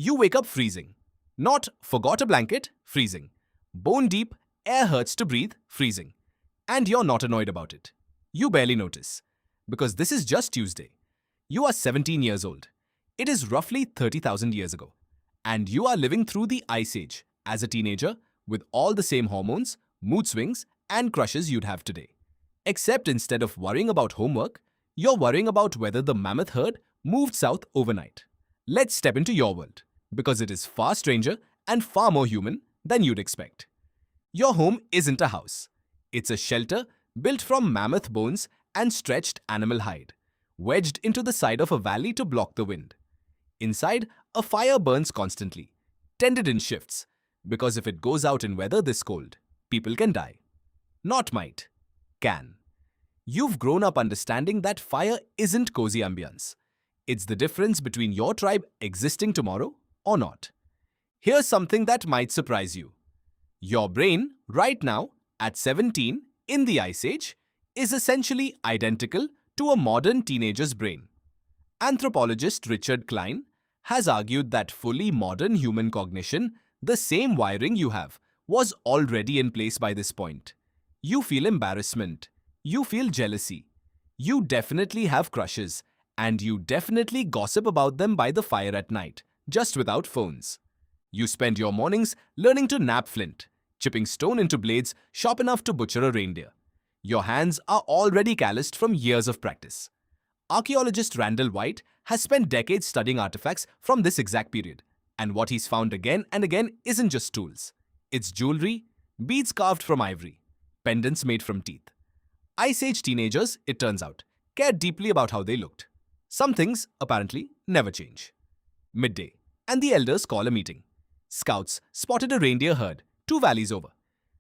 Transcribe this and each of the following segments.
You wake up freezing. Not forgot a blanket, freezing. Bone deep, air hurts to breathe, freezing. And you're not annoyed about it. You barely notice. Because this is just Tuesday. You are 17 years old. It is roughly 30,000 years ago. And you are living through the Ice Age as a teenager with all the same hormones, mood swings, and crushes you'd have today. Except instead of worrying about homework, you're worrying about whether the mammoth herd moved south overnight. Let's step into your world, because it is far stranger and far more human than you'd expect. Your home isn't a house. It's a shelter built from mammoth bones and stretched animal hide, wedged into the side of a valley to block the wind. Inside, a fire burns constantly, tended in shifts, because if it goes out in weather this cold, people can die. Not might, can. You've grown up understanding that fire isn't cozy ambience. It's the difference between your tribe existing tomorrow or not. Here's something that might surprise you. Your brain, right now, at 17, in the Ice Age, is essentially identical to a modern teenager's brain. Anthropologist Richard Klein has argued that fully modern human cognition, the same wiring you have, was already in place by this point. You feel embarrassment. You feel jealousy. You definitely have crushes. And you definitely gossip about them by the fire at night, just without phones. You spend your mornings learning to knap flint, chipping stone into blades sharp enough to butcher a reindeer. Your hands are already calloused from years of practice. Archaeologist Randall White has spent decades studying artifacts from this exact period, and what he's found again and again isn't just tools. It's jewelry, beads carved from ivory, pendants made from teeth. Ice Age teenagers, it turns out, cared deeply about how they looked. Some things, apparently, never change. Midday, and the elders call a meeting. Scouts spotted a reindeer herd 2 valleys over.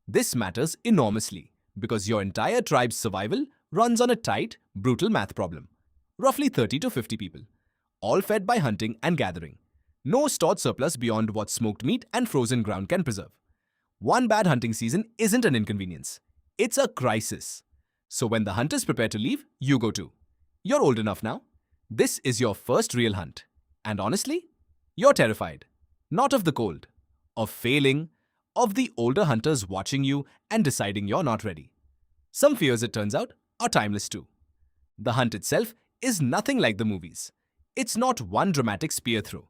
This matters enormously because your entire tribe's survival runs on a tight, brutal math problem. Roughly 30 to 50 people, all fed by hunting and gathering. No stored surplus beyond what smoked meat and frozen ground can preserve. One bad hunting season isn't an inconvenience. It's a crisis. So when the hunters prepare to leave, you go too. You're old enough now. This is your first real hunt. And honestly, you're terrified. Not of the cold, of failing, of the older hunters watching you and deciding you're not ready. Some fears, it turns out, are timeless too. The hunt itself is nothing like the movies. It's not one dramatic spear throw.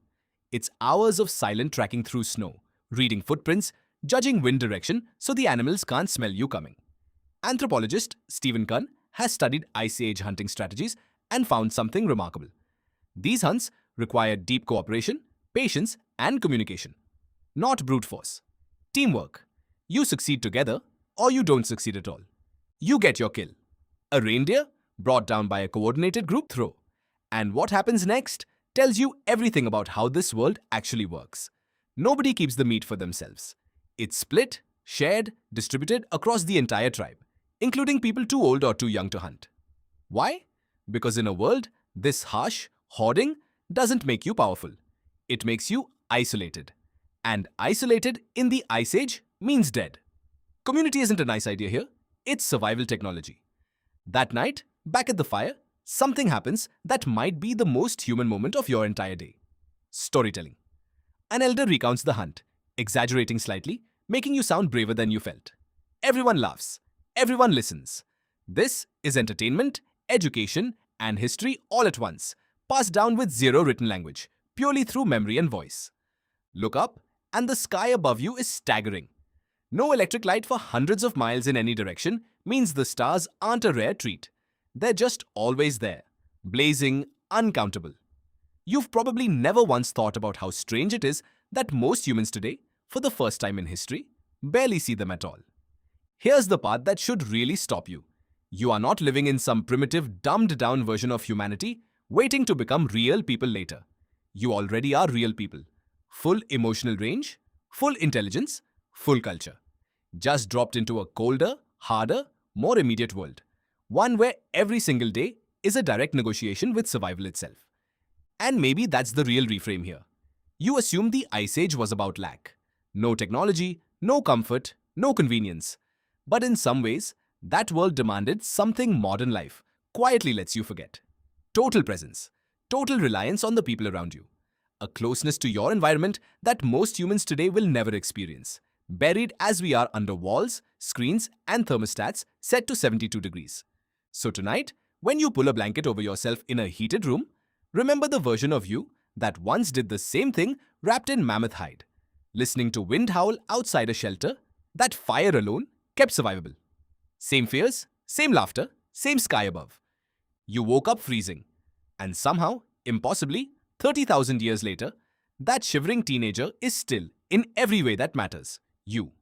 It's hours of silent tracking through snow, reading footprints, judging wind direction so the animals can't smell you coming. Anthropologist Stephen Kunn has studied Ice Age hunting strategies and found something remarkable. These hunts require deep cooperation, patience, and communication. Not brute force. Teamwork. You succeed together, or you don't succeed at all. You get your kill. A reindeer brought down by a coordinated group throw. And what happens next tells you everything about how this world actually works. Nobody keeps the meat for themselves. It's split, shared, distributed across the entire tribe, including people too old or too young to hunt. Why? Because in a world this harsh, hoarding doesn't make you powerful. It makes you isolated. And isolated in the Ice Age means dead. Community isn't a nice idea here. It's survival technology. That night, back at the fire, something happens that might be the most human moment of your entire day. Storytelling. An elder recounts the hunt, exaggerating slightly, making you sound braver than you felt. Everyone laughs. Everyone listens. This is entertainment, education, and history all at once, passed down with zero written language, purely through memory and voice. Look up, and the sky above you is staggering. No electric light for hundreds of miles in any direction means the stars aren't a rare treat. They're just always there, blazing, uncountable. You've probably never once thought about how strange it is that most humans today, for the first time in history, barely see them at all. Here's the part that should really stop you. You are not living in some primitive, dumbed-down version of humanity, waiting to become real people later. You already are real people. Full emotional range, full intelligence, full culture. Just dropped into a colder, harder, more immediate world. One where every single day is a direct negotiation with survival itself. And maybe that's the real reframe here. You assume the Ice Age was about lack. No technology, no comfort, no convenience. But in some ways, that world demanded something modern life quietly lets you forget. Total presence. Total reliance on the people around you. A closeness to your environment that most humans today will never experience, buried as we are under walls, screens, and thermostats set to 72 degrees. So tonight, when you pull a blanket over yourself in a heated room, remember the version of you that once did the same thing wrapped in mammoth hide, listening to wind howl outside a shelter that fire alone kept survivable. Same fears, same laughter, same sky above. You woke up freezing, and somehow, impossibly, 30,000 years later, that shivering teenager is still, in every way that matters, you.